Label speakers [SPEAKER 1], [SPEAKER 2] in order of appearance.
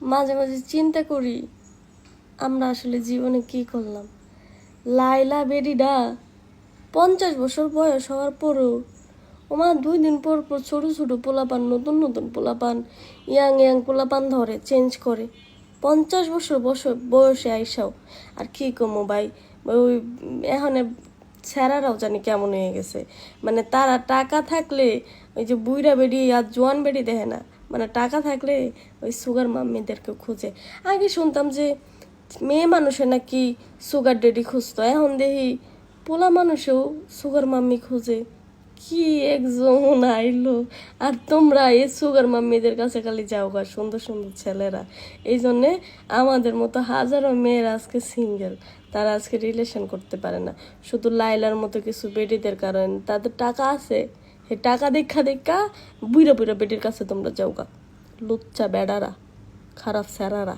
[SPEAKER 1] মাঝে মাঝে চিন্তা করি আমরা আসলে জীবনে কি করলাম। লাইলা বেডিডা 50 বছর বয়স হওয়ার পরও ওমা 2 দিন পর পর ছোট ছোট পোলাপান, নতুন নতুন পোলাপান, ইয়াং ইয়াং পোলাপান ধরে চেঞ্জ করে 50 বছর বয়সে আইসাও। আর কি কমো ভাই, ওই এখন স্যারারাও জানি কেমন হয়ে গেছে। মানে তারা টাকা থাকলে ওই যে বুইরা বেডি আর জোয়ান বেডি দেখে না, মানে টাকা থাকলে ওই সুগার মাম্মিদেরকে খুঁজে। আগে শুনতাম যে মেয়ে মানুষে নাকি সুগার ডেডি খুঁজতো, এখন দেখি পোলা মানুষেও সুগার মাম্মি খুঁজে। কি একজন আইলো! আর তোমরা এই সুগার মাম্মিদের কাছে খালি যাও গা, সুন্দর সুন্দর ছেলেরা। এই জন্যে আমাদের মতো হাজারো মেয়েরা আজকে সিঙ্গেল, তারা আজকে রিলেশন করতে পারে না, শুধু লাইলার মতো কিছু বেডিদের কারণে। তাদের টাকা আছে, এই টাকা দেখা দেখা বুইরা বুইরা বেডির কাছে তোমরা যাও গা, লুচ্চা বেডারা, খারাপ স্যারারা।